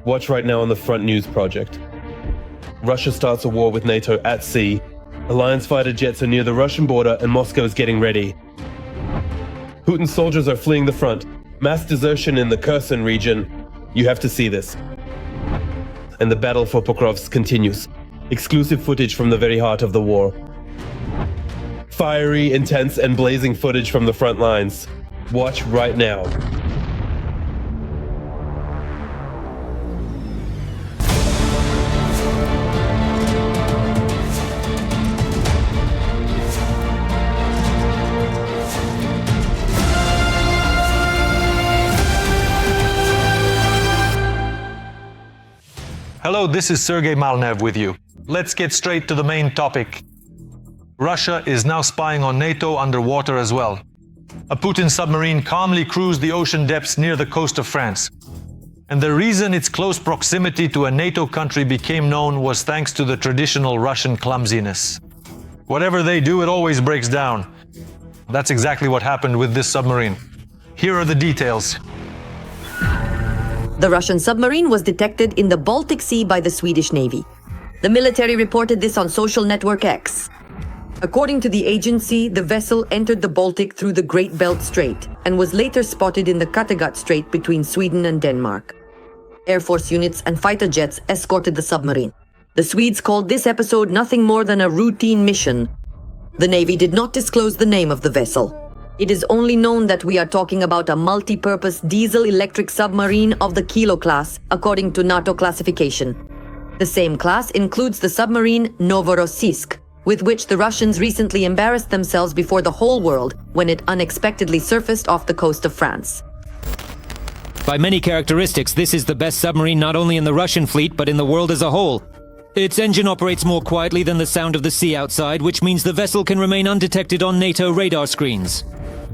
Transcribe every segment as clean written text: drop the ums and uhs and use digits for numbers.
Watch right now on the Front News project. Russia starts a war with NATO at sea. Alliance fighter jets are near the Russian border and Moscow is getting ready. Putin's soldiers are fleeing the front. Mass desertion in the Kherson region. You have to see this. And the battle for Pokrovsk continues. Exclusive footage from the very heart of the war. Fiery, intense, and blazing footage from the front lines. Watch right now. Hello, this is Sergei Malnev with you. Let's get straight to the main topic. Russia is now spying on NATO underwater as well. A Putin submarine calmly cruised the ocean depths near the coast of France. And the reason its close proximity to a NATO country became known was thanks to the traditional Russian clumsiness. Whatever they do, it always breaks down. That's exactly what happened with this submarine. Here are the details. The Russian submarine was detected in the Baltic Sea by the Swedish Navy. The military reported this on social network X. According to the agency, the vessel entered the Baltic through the Great Belt Strait and was later spotted in the Kattegat Strait between Sweden and Denmark. Air Force units and fighter jets escorted the submarine. The Swedes called this episode nothing more than a routine mission. The Navy did not disclose the name of the vessel. It is only known that we are talking about a multi-purpose diesel-electric submarine of the Kilo class, according to NATO classification. The same class includes the submarine Novorossiysk, with which the Russians recently embarrassed themselves before the whole world when it unexpectedly surfaced off the coast of France. By many characteristics, this is the best submarine not only in the Russian fleet, but in the world as a whole. Its engine operates more quietly than the sound of the sea outside, which means the vessel can remain undetected on NATO radar screens.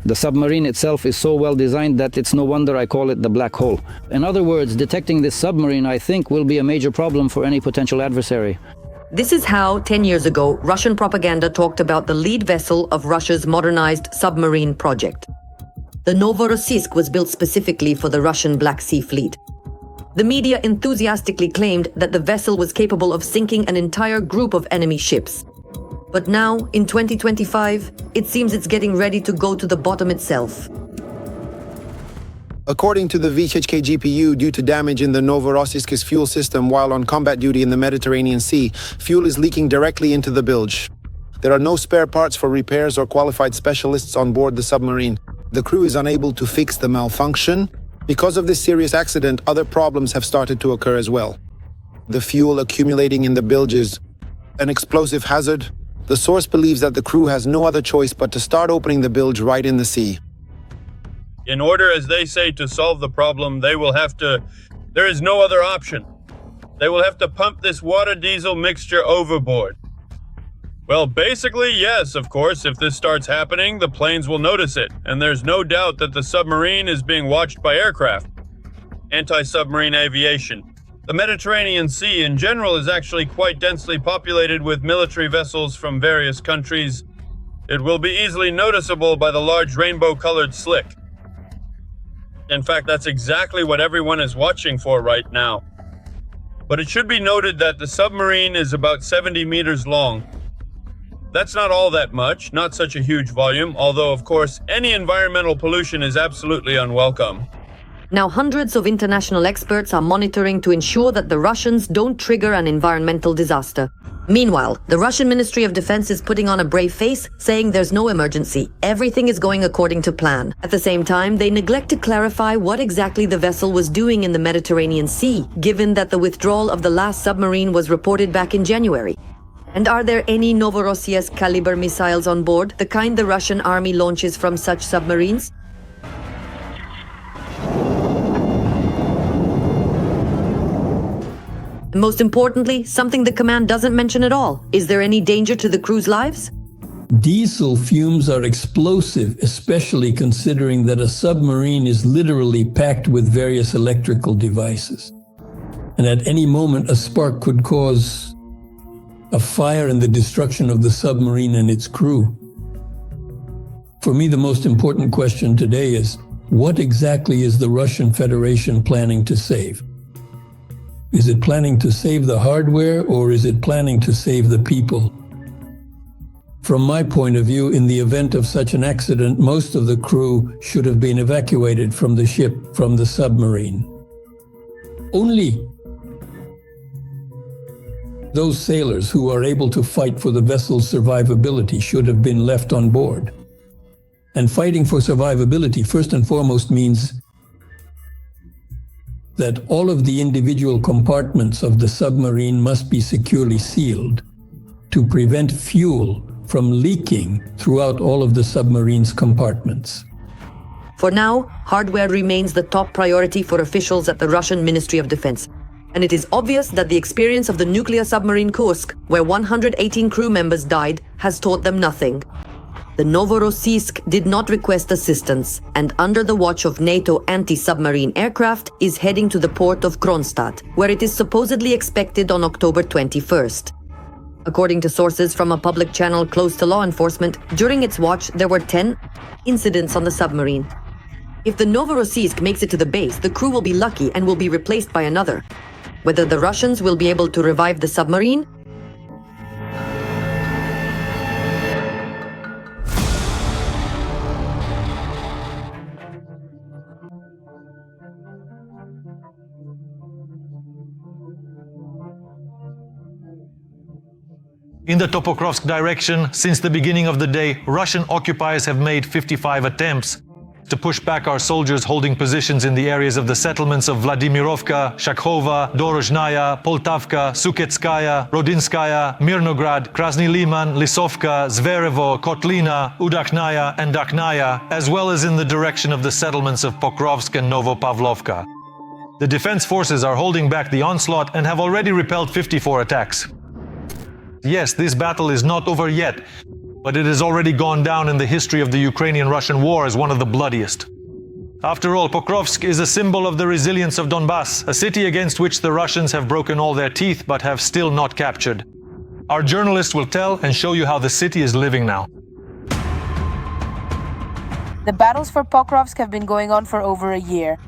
The submarine itself is so well designed that it's no wonder I call it the black hole. In other words, detecting this submarine, I think, will be a major problem for any potential adversary. This is how, 10 years ago, Russian propaganda talked about the lead vessel of Russia's modernized submarine project. The Novorossiysk was built specifically for the Russian Black Sea Fleet. The media enthusiastically claimed that the vessel was capable of sinking an entire group of enemy ships. But now, in 2025, it seems it's getting ready to go to the bottom itself. According to the VHK GPU, due to damage in the Novorossiysk's fuel system while on combat duty in the Mediterranean Sea, fuel is leaking directly into the bilge. There are no spare parts for repairs or qualified specialists on board the submarine. The crew is unable to fix the malfunction. Because of this serious accident, other problems have started to occur as well. The fuel accumulating in the bilge is an explosive hazard. The source believes that the crew has no other choice but to start opening the bilge right in the sea. In order, as they say, to solve the problem, there is no other option. They will have to pump this water-diesel mixture overboard. Well, basically, yes, of course, if this starts happening, the planes will notice it, and there's no doubt that the submarine is being watched by aircraft. Anti-submarine aviation. The Mediterranean Sea in general is actually quite densely populated with military vessels from various countries. It will be easily noticeable by the large rainbow-colored slick. In fact, that's exactly what everyone is watching for right now. But it should be noted that the submarine is about 70 meters long. That's not all that much, not such a huge volume, although, of course, any environmental pollution is absolutely unwelcome. Now, hundreds of international experts are monitoring to ensure that the Russians don't trigger an environmental disaster. Meanwhile, the Russian Ministry of Defense is putting on a brave face, saying there's no emergency. Everything is going according to plan. At the same time, they neglect to clarify what exactly the vessel was doing in the Mediterranean Sea, given that the withdrawal of the last submarine was reported back in January. And are there any Novorossiysk caliber missiles on board, the kind the Russian army launches from such submarines? And most importantly, something the command doesn't mention at all. Is there any danger to the crew's lives? Diesel fumes are explosive, especially considering that a submarine is literally packed with various electrical devices. And at any moment, a spark could cause a fire and the destruction of the submarine and its crew. For me, the most important question today is, what exactly is the Russian Federation planning to save? Is it planning to save the hardware, or is it planning to save the people? From my point of view, in the event of such an accident, most of the crew should have been evacuated from the ship, from the submarine. Only those sailors who are able to fight for the vessel's survivability should have been left on board. And fighting for survivability, first and foremost, means that all of the individual compartments of the submarine must be securely sealed to prevent fuel from leaking throughout all of the submarine's compartments. For now, hardware remains the top priority for officials at the Russian Ministry of Defense. And it is obvious that the experience of the nuclear submarine Kursk, where 118 crew members died, has taught them nothing. The Novorossiysk did not request assistance, and under the watch of NATO anti-submarine aircraft is heading to the port of Kronstadt, where it is supposedly expected on October 21st. According to sources from a public channel close to law enforcement, during its watch there were 10 incidents on the submarine. If the Novorossiysk makes it to the base, the crew will be lucky and will be replaced by another. Whether the Russians will be able to revive the submarine? In the Pokrovsk direction, since the beginning of the day, Russian occupiers have made 55 attempts to push back our soldiers holding positions in the areas of the settlements of Vladimirovka, Shakhova, Dorozhnaya, Poltavka, Suketskaya, Rodinskaya, Mirnograd, Krasny Liman, Lisovka, Zverevo, Kotlina, Udakhnaya and Dakhnaya, as well as in the direction of the settlements of Pokrovsk and Novopavlovka. The defense forces are holding back the onslaught and have already repelled 54 attacks. Yes, this battle is not over yet, but it has already gone down in the history of the Ukrainian-Russian war as one of the bloodiest. After all, Pokrovsk is a symbol of the resilience of Donbass, a city against which the Russians have broken all their teeth but have still not captured. Our journalist will tell and show you how the city is living now. The battles for Pokrovsk have been going on for over a year.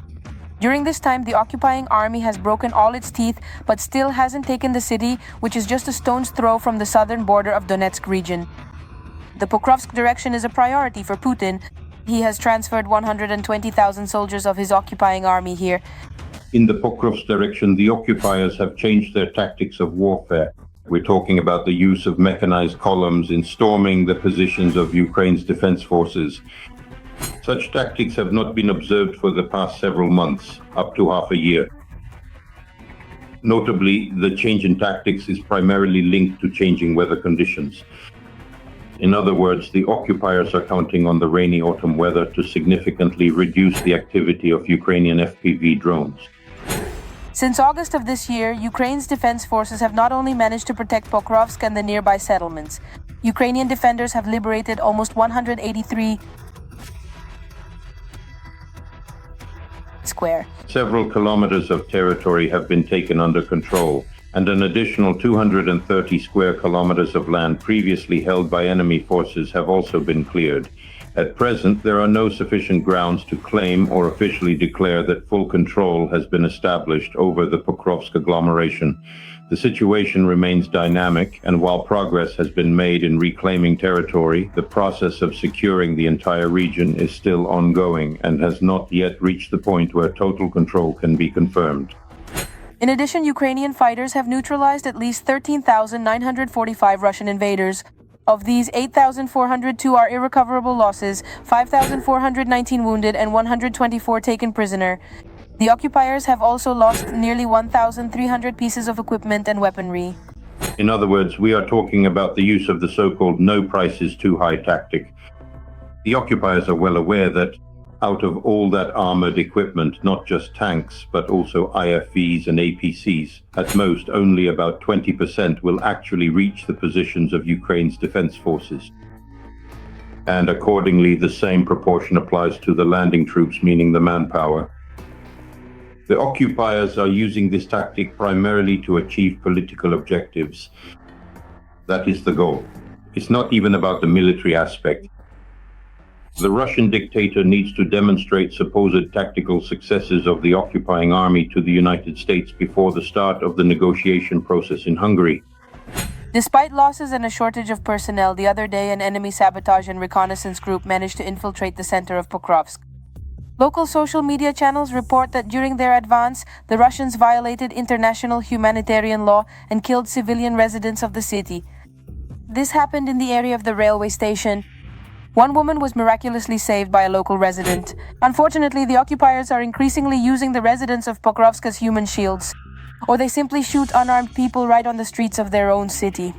During this time, the occupying army has broken all its teeth, but still hasn't taken the city, which is just a stone's throw from the southern border of Donetsk region. The Pokrovsk direction is a priority for Putin. He has transferred 120,000 soldiers of his occupying army here. In the Pokrovsk direction, the occupiers have changed their tactics of warfare. We're talking about the use of mechanized columns in storming the positions of Ukraine's defense forces. Such tactics have not been observed for the past several months, up to half a year. Notably, the change in tactics is primarily linked to changing weather conditions. In other words, the occupiers are counting on the rainy autumn weather to significantly reduce the activity of Ukrainian FPV drones. Since August of this year, Ukraine's defense forces have not only managed to protect Pokrovsk and the nearby settlements. Ukrainian defenders have liberated almost 183 square. Several kilometers of territory have been taken under control, and an additional 230 square kilometers of land previously held by enemy forces have also been cleared. At present, there are no sufficient grounds to claim or officially declare that full control has been established over the Pokrovsk agglomeration. The situation remains dynamic, and while progress has been made in reclaiming territory, the process of securing the entire region is still ongoing and has not yet reached the point where total control can be confirmed. In addition, Ukrainian fighters have neutralized at least 13,945 Russian invaders. Of these, 8,402 are irrecoverable losses, 5,419 wounded, and 124 taken prisoner. The occupiers have also lost nearly 1,300 pieces of equipment and weaponry. In other words, we are talking about the use of the so-called no price is too high tactic. The occupiers are well aware that out of all that armored equipment, not just tanks, but also IFVs and APCs, at most only about 20% will actually reach the positions of Ukraine's defense forces. And accordingly, the same proportion applies to the landing troops, meaning the manpower. The occupiers are using this tactic primarily to achieve political objectives. That is the goal. It's not even about the military aspect. The Russian dictator needs to demonstrate supposed tactical successes of the occupying army to the United States before the start of the negotiation process in Hungary. Despite losses and a shortage of personnel, the other day an enemy sabotage and reconnaissance group managed to infiltrate the center of Pokrovsk. Local social media channels report that during their advance, the Russians violated international humanitarian law and killed civilian residents of the city. This happened in the area of the railway station. One woman was miraculously saved by a local resident. Unfortunately, the occupiers are increasingly using the residents of Pokrovsk as human shields, or they simply shoot unarmed people right on the streets of their own city.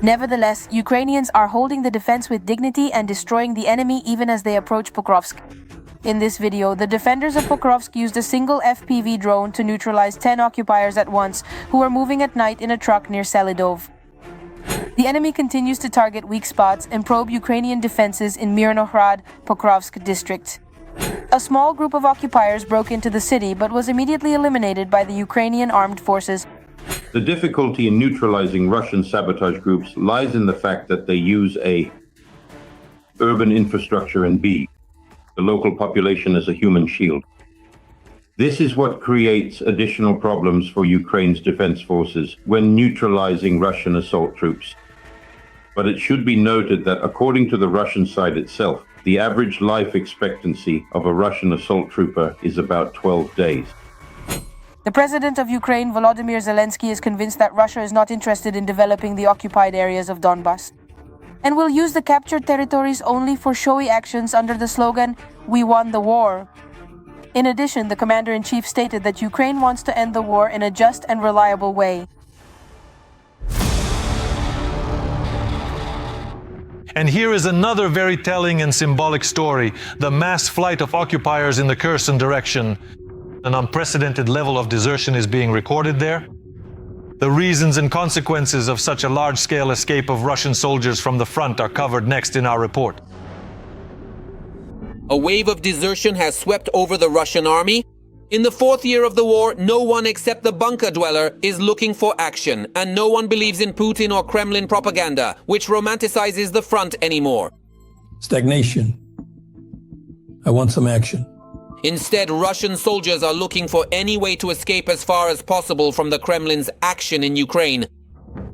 Nevertheless, Ukrainians are holding the defense with dignity and destroying the enemy even as they approach Pokrovsk. In this video, the defenders of Pokrovsk used a single FPV drone to neutralize 10 occupiers at once who were moving at night in a truck near Selidov. The enemy continues to target weak spots and probe Ukrainian defenses in Mirnohrad, Pokrovsk district. A small group of occupiers broke into the city but was immediately eliminated by the Ukrainian armed forces. The difficulty in neutralizing Russian sabotage groups lies in the fact that they use A, urban infrastructure, and B, the local population as a human shield. This is what creates additional problems for Ukraine's defense forces when neutralizing Russian assault troops. But it should be noted that according to the Russian side itself, the average life expectancy of a Russian assault trooper is about 12 days. The president of Ukraine, Volodymyr Zelensky, is convinced that Russia is not interested in developing the occupied areas of Donbas, and will use the captured territories only for showy actions under the slogan, "We won the war." In addition, the commander-in-chief stated that Ukraine wants to end the war in a just and reliable way. And here is another very telling and symbolic story: the mass flight of occupiers in the Kherson direction. An unprecedented level of desertion is being recorded there. The reasons and consequences of such a large-scale escape of Russian soldiers from the front are covered next in our report. A wave of desertion has swept over the Russian army. In the fourth year of the war, no one except the bunker dweller is looking for action, and no one believes in Putin or Kremlin propaganda, which romanticizes the front anymore. Stagnation. I want some action. Instead, Russian soldiers are looking for any way to escape as far as possible from the Kremlin's action in Ukraine.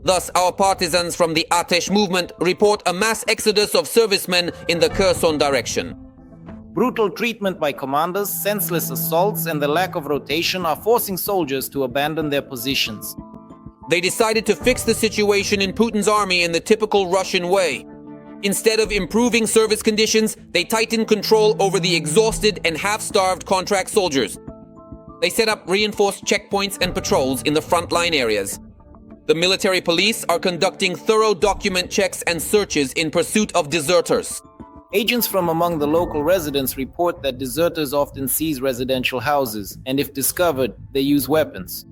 Thus, our partisans from the Atesh movement report a mass exodus of servicemen in the Kherson direction. Brutal treatment by commanders, senseless assaults, and the lack of rotation are forcing soldiers to abandon their positions. They decided to fix the situation in Putin's army in the typical Russian way. Instead of improving service conditions, they tightened control over the exhausted and half-starved contract soldiers. They set up reinforced checkpoints and patrols in the frontline areas. The military police are conducting thorough document checks and searches in pursuit of deserters. Agents from among the local residents report that deserters often seize residential houses, and if discovered, they use weapons.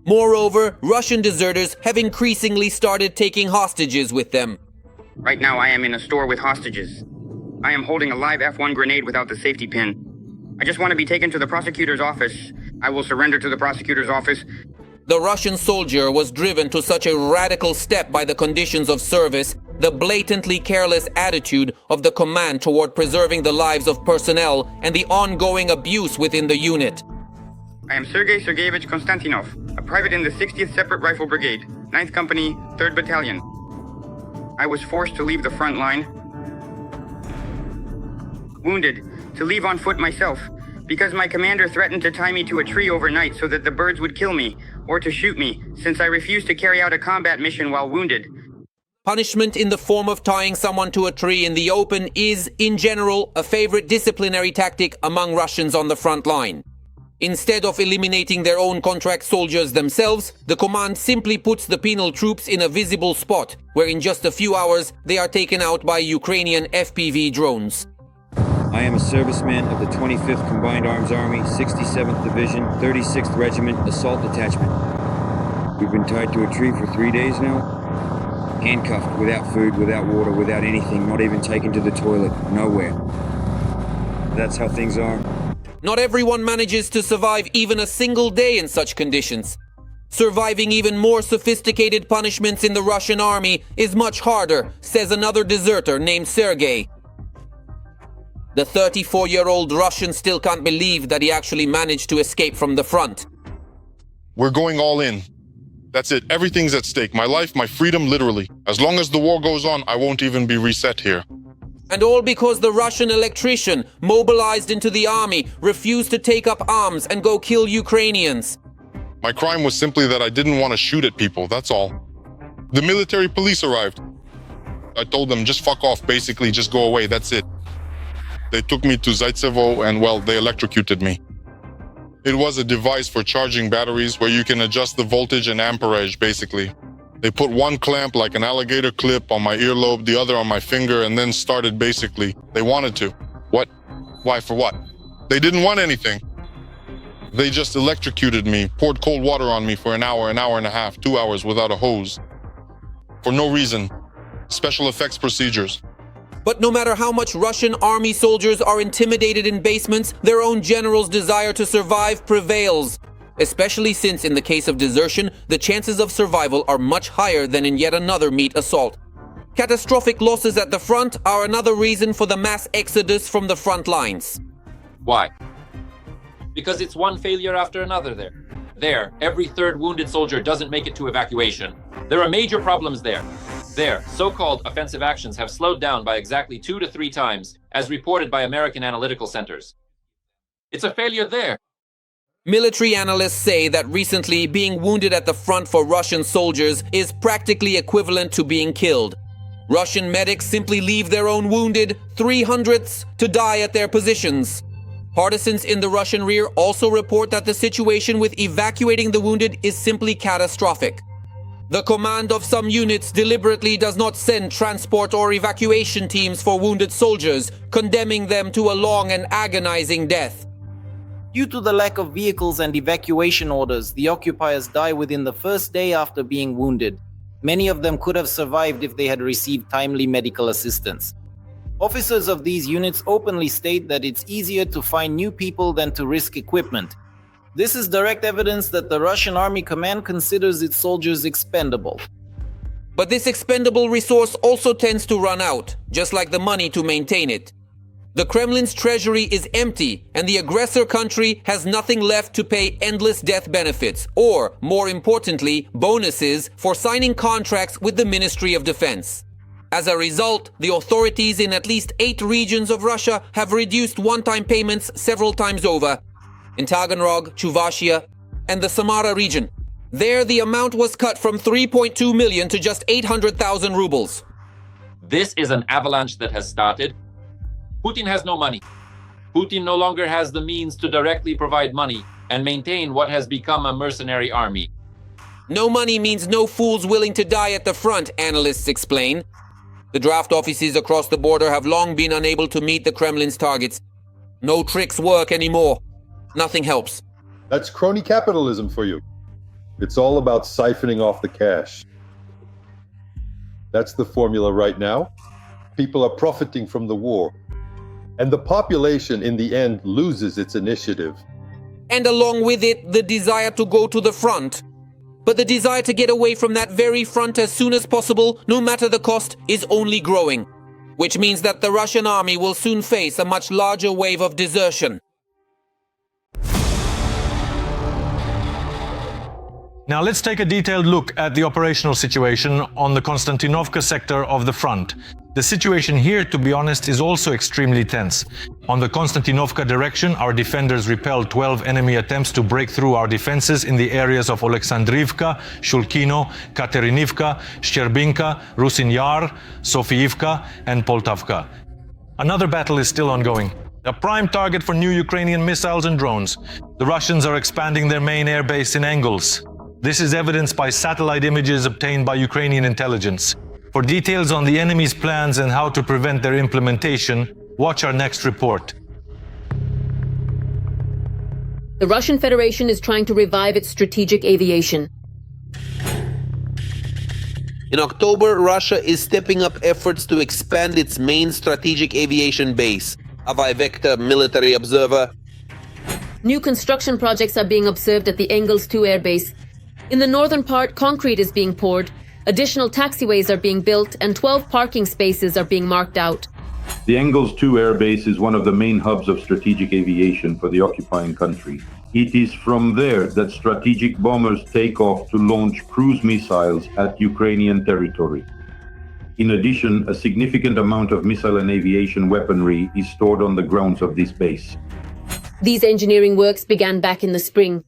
Moreover, Russian deserters have increasingly started taking hostages with them. Right now I am in a store with hostages. I am holding a live F1 grenade without the safety pin. I just want to be taken to the prosecutor's office. I will surrender to the prosecutor's office. The Russian soldier was driven to such a radical step by the conditions of service, the blatantly careless attitude of the command toward preserving the lives of personnel, and the ongoing abuse within the unit. I am Sergei Sergeyevich Konstantinov, a private in the 60th Separate Rifle Brigade, 9th Company, 3rd Battalion. I was forced to leave the front line, wounded, to leave on foot myself, because my commander threatened to tie me to a tree overnight so that the birds would kill me, or to shoot me, since I refused to carry out a combat mission while wounded. Punishment in the form of tying someone to a tree in the open is, in general, a favorite disciplinary tactic among Russians on the front line. Instead of eliminating their own contract soldiers themselves, the command simply puts the penal troops in a visible spot, where in just a few hours they are taken out by Ukrainian FPV drones. I am a serviceman of the 25th Combined Arms Army, 67th Division, 36th Regiment, Assault Detachment. We've been tied to a tree for 3 days now. Handcuffed, without food, without water, without anything, not even taken to the toilet, nowhere. That's how things are. Not everyone manages to survive even a single day in such conditions. Surviving even more sophisticated punishments in the Russian army is much harder, says another deserter named Sergei. The 34-year-old Russian still can't believe that he actually managed to escape from the front. We're going all in. That's it. Everything's at stake. My life, my freedom, literally. As long as the war goes on, I won't even be reset here. And all because the Russian electrician, mobilized into the army, refused to take up arms and go kill Ukrainians. My crime was simply that I didn't want to shoot at people, that's all. The military police arrived. I told them, just fuck off, basically, just go away, that's it. They took me to Zaitsevo and, well, they electrocuted me. It was a device for charging batteries where you can adjust the voltage and amperage, basically. They put one clamp like an alligator clip on my earlobe, the other on my finger, and then started basically. They wanted to. What? Why, for what? They didn't want anything. They just electrocuted me, poured cold water on me for an hour and a half, 2 hours without a hose. For no reason. Special effects procedures. But no matter how much Russian army soldiers are intimidated in basements, their own general's desire to survive prevails. Especially since, in the case of desertion, the chances of survival are much higher than in yet another meat assault. Catastrophic losses at the front are another reason for the mass exodus from the front lines. Why? Because it's one failure after another there. There, every third wounded soldier doesn't make it to evacuation. There are major problems there. There, so-called offensive actions have slowed down by exactly 2 to 3 times, as reported by American analytical centers. It's a failure there. Military analysts say that recently being wounded at the front for Russian soldiers is practically equivalent to being killed. Russian medics simply leave their own wounded 300s to die at their positions. Partisans in the Russian rear also report that the situation with evacuating the wounded is simply catastrophic. The command of some units deliberately does not send transport or evacuation teams for wounded soldiers, condemning them to a long and agonizing death. Due to the lack of vehicles and evacuation orders, the occupiers die within the first day after being wounded. Many of them could have survived if they had received timely medical assistance. Officers of these units openly state that it's easier to find new people than to risk equipment. This is direct evidence that the Russian army command considers its soldiers expendable. But this expendable resource also tends to run out, just like the money to maintain it. The Kremlin's treasury is empty, and the aggressor country has nothing left to pay endless death benefits, or, more importantly, bonuses for signing contracts with the Ministry of Defense. As a result, the authorities in at least 8 regions of Russia have reduced one-time payments several times over. In Taganrog, Chuvashia, and the Samara region. There, the amount was cut from 3.2 million to just 800,000 rubles. This is an avalanche that has started. Putin has no money. Putin no longer has the means to directly provide money and maintain what has become a mercenary army. No money means no fools willing to die at the front, analysts explain. The draft offices across the border have long been unable to meet the Kremlin's targets. No tricks work anymore. Nothing helps. That's crony capitalism for you. It's all about siphoning off the cash. That's the formula right now. People are profiting from the war. And the population, in the end, loses its initiative. And along with it, the desire to go to the front. But the desire to get away from that very front as soon as possible, no matter the cost, is only growing. Which means that the Russian army will soon face a much larger wave of desertion. Now let's take a detailed look at the operational situation on the Konstantinovka sector of the front. The situation here, to be honest, is also extremely tense. On the Konstantinovka direction, our defenders repelled 12 enemy attempts to break through our defenses in the areas of Oleksandrivka, Shulkino, Katerinivka, Shcherbinka, Rusin Yar, Sofiivka, and Poltavka. Another battle is still ongoing. A prime target for new Ukrainian missiles and drones. The Russians are expanding their main air base in Engels. This is evidenced by satellite images obtained by Ukrainian intelligence. For details on the enemy's plans and how to prevent their implementation, watch our next report. The Russian Federation is trying to revive its strategic aviation. In October, Russia is stepping up efforts to expand its main strategic aviation base, Avivekta military observer. New construction projects are being observed at the Engels 2 air base. In the northern part, concrete is being poured, additional taxiways are being built, and 12 parking spaces are being marked out. The Engels 2 air base is one of the main hubs of strategic aviation for the occupying country. It is from there that strategic bombers take off to launch cruise missiles at Ukrainian territory. In addition, a significant amount of missile and aviation weaponry is stored on the grounds of this base. These engineering works began back in the spring.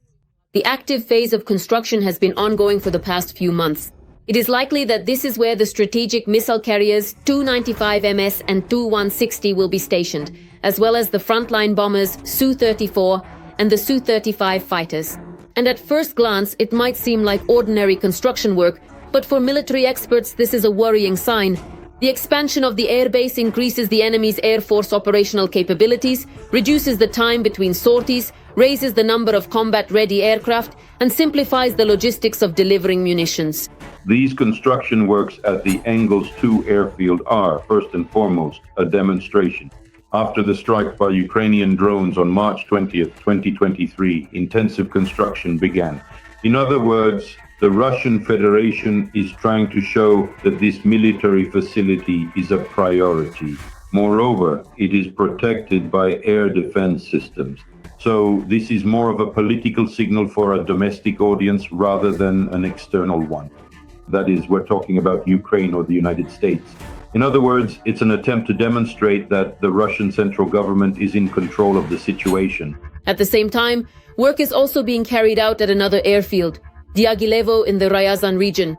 The active phase of construction has been ongoing for the past few months. It is likely that this is where the strategic missile carriers Tu-95MS and Tu-160 will be stationed, as well as the frontline bombers Su-34 and the Su-35 fighters. And at first glance, it might seem like ordinary construction work, but for military experts, this is a worrying sign. The expansion of the airbase increases the enemy's air force operational capabilities, reduces the time between sorties, raises the number of combat-ready aircraft, and simplifies the logistics of delivering munitions. These construction works at the Engels 2 airfield are, first and foremost, a demonstration. After the strike by Ukrainian drones on March 20th, 2023, intensive construction began. In other words, the Russian Federation is trying to show that this military facility is a priority. Moreover, it is protected by air defense systems. So this is more of a political signal for a domestic audience rather than an external one. That is, we're talking about Ukraine or the United States. In other words, it's an attempt to demonstrate that the Russian central government is in control of the situation. At the same time, work is also being carried out at another airfield, Diaghilevo in the Ryazan region.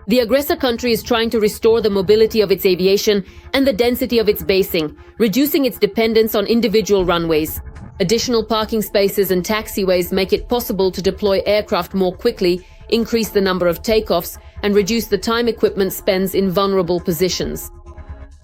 The aggressor country is trying to restore the mobility of its aviation and the density of its basing, reducing its dependence on individual runways. Additional parking spaces and taxiways make it possible to deploy aircraft more quickly, increase the number of takeoffs, and reduce the time equipment spends in vulnerable positions.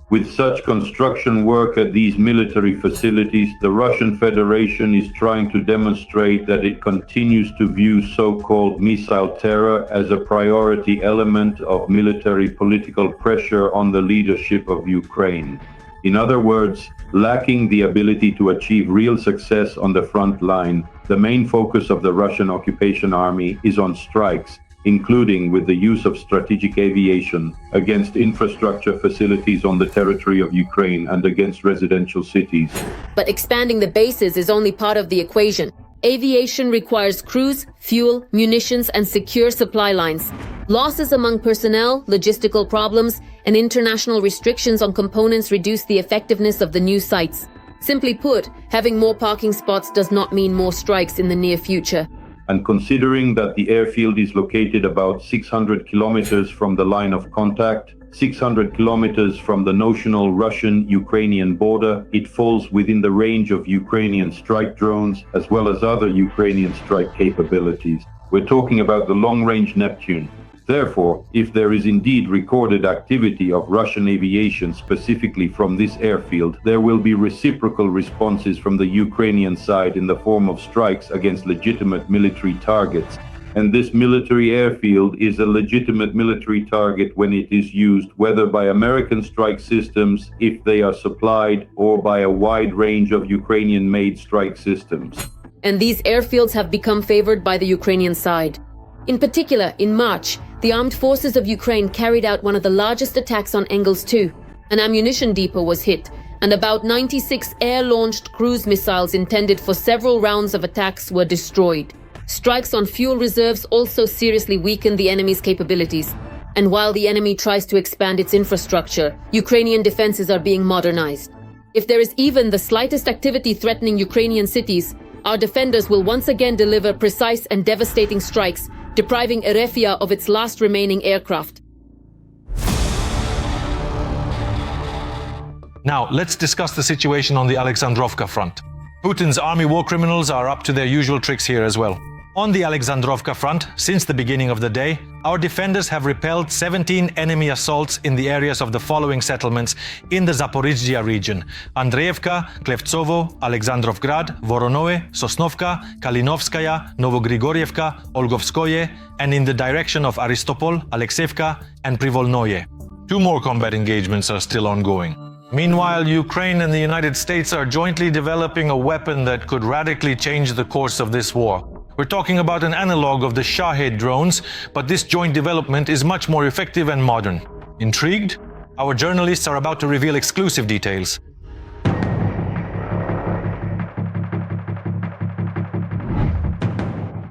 With such construction work at these military facilities, the Russian Federation is trying to demonstrate that it continues to view so-called missile terror as a priority element of military political pressure on the leadership of Ukraine. In other words, lacking the ability to achieve real success on the front line, the main focus of the Russian occupation army is on strikes, including with the use of strategic aviation against infrastructure facilities on the territory of Ukraine and against residential cities. But expanding the bases is only part of the equation. Aviation requires crews, fuel, munitions, and secure supply lines. Losses among personnel, logistical problems, and international restrictions on components reduce the effectiveness of the new sites. Simply put, having more parking spots does not mean more strikes in the near future. And considering that the airfield is located about 600 kilometers from the line of contact, 600 kilometers from the notional Russian-Ukrainian border, it falls within the range of Ukrainian strike drones as well as other Ukrainian strike capabilities. We're talking about the long-range Neptune. Therefore, if there is indeed recorded activity of Russian aviation specifically from this airfield, there will be reciprocal responses from the Ukrainian side in the form of strikes against legitimate military targets. And this military airfield is a legitimate military target when it is used, whether by American strike systems, if they are supplied, or by a wide range of Ukrainian-made strike systems. And these airfields have become favored by the Ukrainian side. In particular, in March, the armed forces of Ukraine carried out one of the largest attacks on Engels 2. An ammunition depot was hit, and about 96 air-launched cruise missiles intended for several rounds of attacks were destroyed. Strikes on fuel reserves also seriously weakened the enemy's capabilities. And while the enemy tries to expand its infrastructure, Ukrainian defenses are being modernized. If there is even the slightest activity threatening Ukrainian cities, our defenders will once again deliver precise and devastating strikes, depriving Erefia of its last remaining aircraft. Now, let's discuss the situation on the Alexandrovka front. Putin's army war criminals are up to their usual tricks here as well. On the Alexandrovka front, since the beginning of the day, our defenders have repelled 17 enemy assaults in the areas of the following settlements in the Zaporizhzhia region: Andreevka, Klevtsovo, Alexandrovgrad, Voronoe, Sosnovka, Kalinovskaya, Novogrigorievka, Olgovskoye, and in the direction of Aristopol, Alexeyevka, and Privolnoye. 2 more combat engagements are still ongoing. Meanwhile, Ukraine and the United States are jointly developing a weapon that could radically change the course of this war. We're talking about an analog of the Shahed drones, but this joint development is much more effective and modern. Intrigued? Our journalists are about to reveal exclusive details.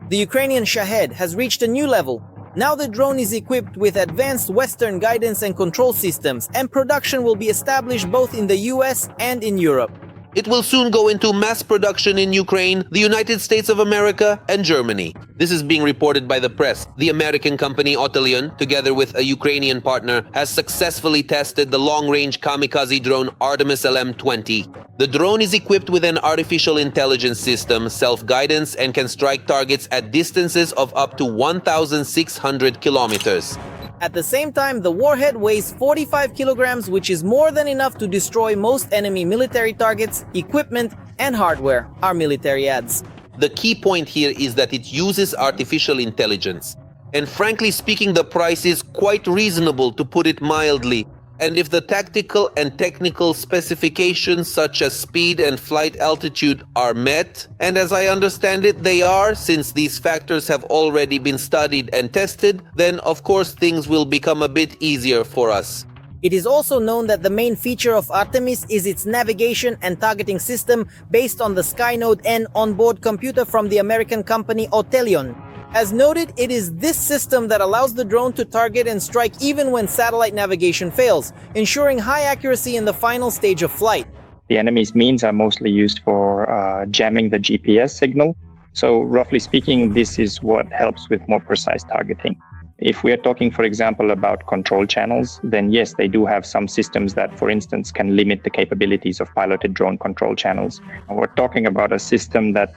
The Ukrainian Shahed has reached a new level. Now the drone is equipped with advanced Western guidance and control systems, and production will be established both in the US and in Europe. It will soon go into mass production in Ukraine, the United States of America, and Germany. This is being reported by the press. The American company Otelion, together with a Ukrainian partner, has successfully tested the long-range kamikaze drone Artemis LM-20. The drone is equipped with an artificial intelligence system, self-guidance, and can strike targets at distances of up to 1,600 kilometers. At the same time, the warhead weighs 45 kilograms, which is more than enough to destroy most enemy military targets, equipment, and hardware, our military adds. The key point here is that it uses artificial intelligence. And frankly speaking, the price is quite reasonable, to put it mildly. And if the tactical and technical specifications such as speed and flight altitude are met, and as I understand it they are, since these factors have already been studied and tested, then of course things will become a bit easier for us. It is also known that the main feature of Artemis is its navigation and targeting system based on the Skynode N onboard computer from the American company Otelion. As noted, it is this system that allows the drone to target and strike even when satellite navigation fails, ensuring high accuracy in the final stage of flight. The enemy's means are mostly used for jamming the GPS signal. So roughly speaking, this is what helps with more precise targeting. If we are talking, for example, about control channels, then yes, they do have some systems that, for instance, can limit the capabilities of piloted drone control channels. And we're talking about a system that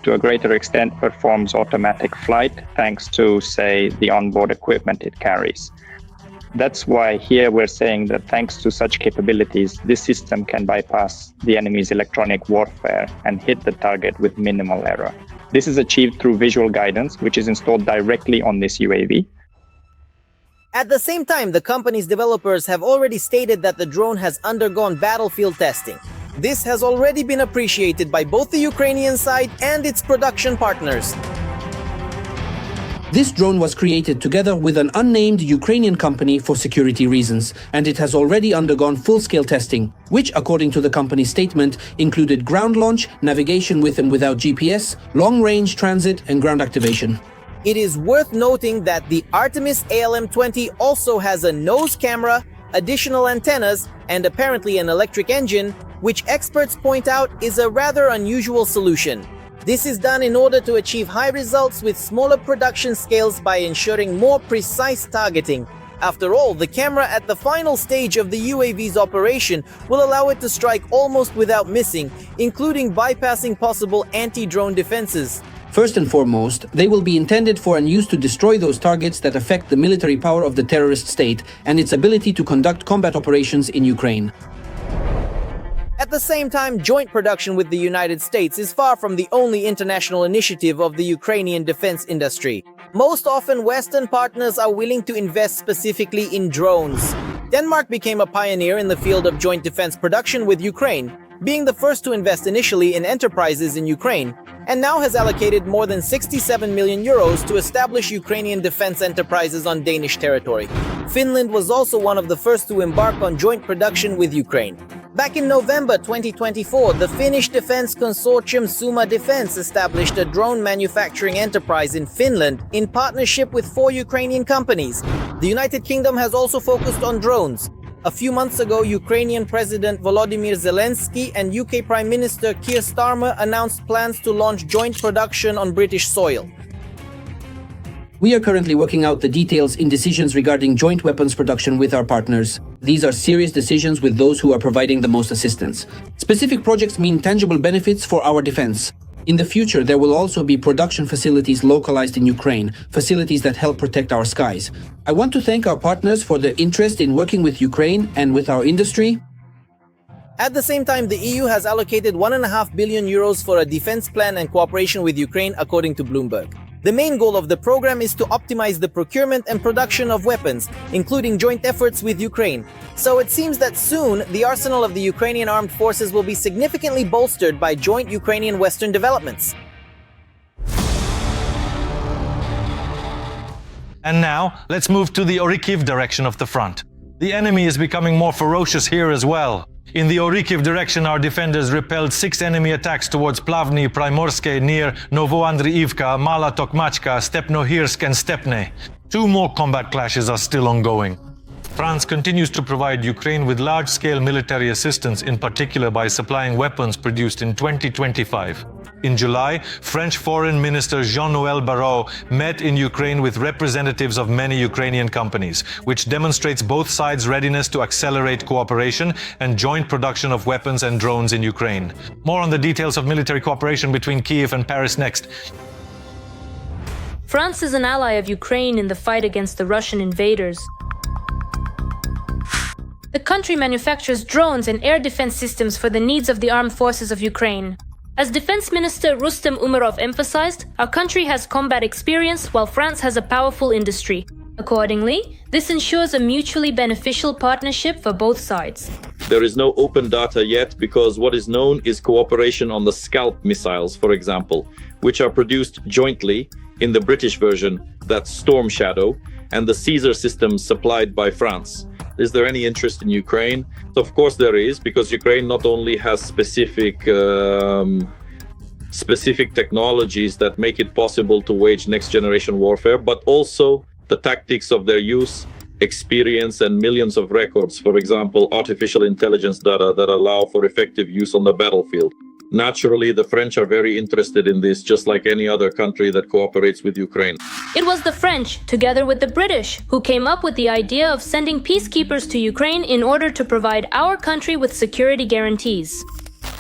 to a greater extent performs automatic flight thanks to, say, the onboard equipment it carries. That's why here we're saying that thanks to such capabilities, this system can bypass the enemy's electronic warfare and hit the target with minimal error. This is achieved through visual guidance, which is installed directly on this UAV. At the same time, the company's developers have already stated that the drone has undergone battlefield testing. This has already been appreciated by both the Ukrainian side and its production partners. This drone was created together with an unnamed Ukrainian company for security reasons, and it has already undergone full-scale testing, which, according to the company's statement, included ground launch, navigation with and without GPS, long-range transit, and ground activation. It is worth noting that the Artemis LM-20 also has a nose camera, additional antennas, and apparently an electric engine, which experts point out is a rather unusual solution. This is done in order to achieve high results with smaller production scales by ensuring more precise targeting. After all, the camera at the final stage of the UAV's operation will allow it to strike almost without missing, including bypassing possible anti-drone defenses. First and foremost, they will be intended for and used to destroy those targets that affect the military power of the terrorist state and its ability to conduct combat operations in Ukraine. At the same time, joint production with the United States is far from the only international initiative of the Ukrainian defense industry. Most often, Western partners are willing to invest specifically in drones. Denmark became a pioneer in the field of joint defense production with Ukraine, being the first to invest initially in enterprises in Ukraine, and now has allocated more than 67 million euros to establish Ukrainian defense enterprises on Danish territory. Finland was also one of the first to embark on joint production with Ukraine. Back in November 2024, the Finnish defense consortium Suma Defense established a drone manufacturing enterprise in Finland in partnership with 4 Ukrainian companies. The United Kingdom has also focused on drones. A few months ago, Ukrainian President Volodymyr Zelensky and UK Prime Minister Keir Starmer announced plans to launch joint production on British soil. We are currently working out the details in decisions regarding joint weapons production with our partners. These are serious decisions with those who are providing the most assistance. Specific projects mean tangible benefits for our defense. In the future, there will also be production facilities localized in Ukraine, facilities that help protect our skies. I want to thank our partners for their interest in working with Ukraine and with our industry. At the same time, the EU has allocated 1.5 billion euros for a defense plan and cooperation with Ukraine, according to Bloomberg. The main goal of the program is to optimize the procurement and production of weapons, including joint efforts with Ukraine. So it seems that soon, the arsenal of the Ukrainian armed forces will be significantly bolstered by joint Ukrainian-Western developments. And now, let's move to the Orikhiv direction of the front. The enemy is becoming more ferocious here as well. In the Orikiv direction, our defenders repelled 6 enemy attacks towards Plavny, Primorske near Novoandriivka, Mala Tokmachka, Stepnohirsk and Stepne. 2 more combat clashes are still ongoing. France continues to provide Ukraine with large-scale military assistance, in particular by supplying weapons produced in 2025. In July, French Foreign Minister Jean-Noël Barrot met in Ukraine with representatives of many Ukrainian companies, which demonstrates both sides' readiness to accelerate cooperation and joint production of weapons and drones in Ukraine. More on the details of military cooperation between Kyiv and Paris next. France is an ally of Ukraine in the fight against the Russian invaders. The country manufactures drones and air defense systems for the needs of the armed forces of Ukraine. As Defense Minister Rustem Umerov emphasized, our country has combat experience while France has a powerful industry. Accordingly, this ensures a mutually beneficial partnership for both sides. There is no open data yet because what is known is cooperation on the Scalp missiles, for example, which are produced jointly in the British version, that's Storm Shadow, and the Caesar systems supplied by France. Is there any interest in Ukraine? Of course there is, because Ukraine not only has specific technologies that make it possible to wage next-generation warfare, but also the tactics of their use, experience, and millions of records, for example, artificial intelligence data that allow for effective use on the battlefield. Naturally, the French are very interested in this, just like any other country that cooperates with Ukraine. It was the French, together with the British, who came up with the idea of sending peacekeepers to Ukraine in order to provide our country with security guarantees.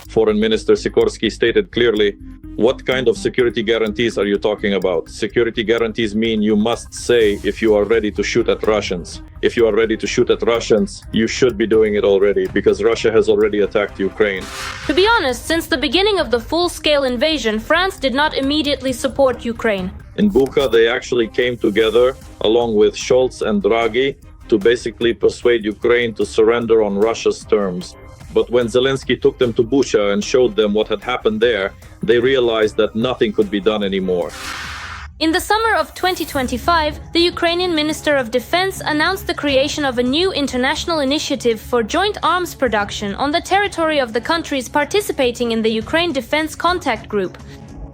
Foreign Minister Sikorsky stated clearly, what kind of security guarantees are you talking about? Security guarantees mean you must say if you are ready to shoot at Russians. If you are ready to shoot at Russians, you should be doing it already, because Russia has already attacked Ukraine. To be honest, since the beginning of the full-scale invasion, France did not immediately support Ukraine. In Bucha, they actually came together, along with Scholz and Draghi, to basically persuade Ukraine to surrender on Russia's terms. But when Zelensky took them to Bucha and showed them what had happened there, they realized that nothing could be done anymore. In the summer of 2025, the Ukrainian Minister of Defense announced the creation of a new international initiative for joint arms production on the territory of the countries participating in the Ukraine Defense Contact Group.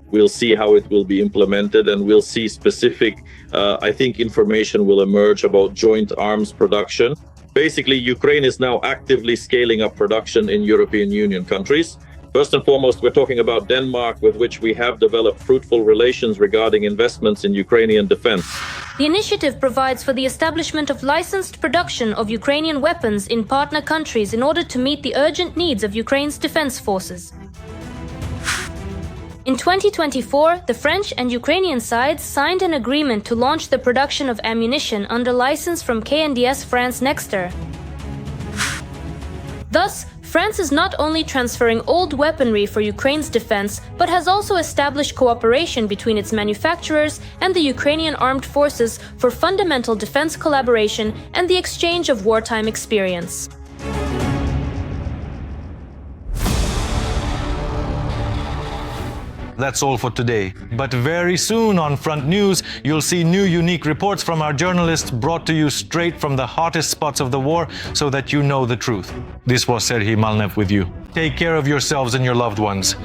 We'll see how it will be implemented, and we'll see specific, I think information will emerge about joint arms production. Basically, Ukraine is now actively scaling up production in European Union countries. First and foremost, we're talking about Denmark, with which we have developed fruitful relations regarding investments in Ukrainian defense. The initiative provides for the establishment of licensed production of Ukrainian weapons in partner countries in order to meet the urgent needs of Ukraine's defense forces. In 2024, the French and Ukrainian sides signed an agreement to launch the production of ammunition under license from KNDS France Nexter. Thus, France is not only transferring old weaponry for Ukraine's defense, but has also established cooperation between its manufacturers and the Ukrainian armed forces for fundamental defense collaboration and the exchange of wartime experience. That's all for today. But very soon on Front News, you'll see new unique reports from our journalists brought to you straight from the hottest spots of the war so that you know the truth. This was Serhiy Malnev with you. Take care of yourselves and your loved ones.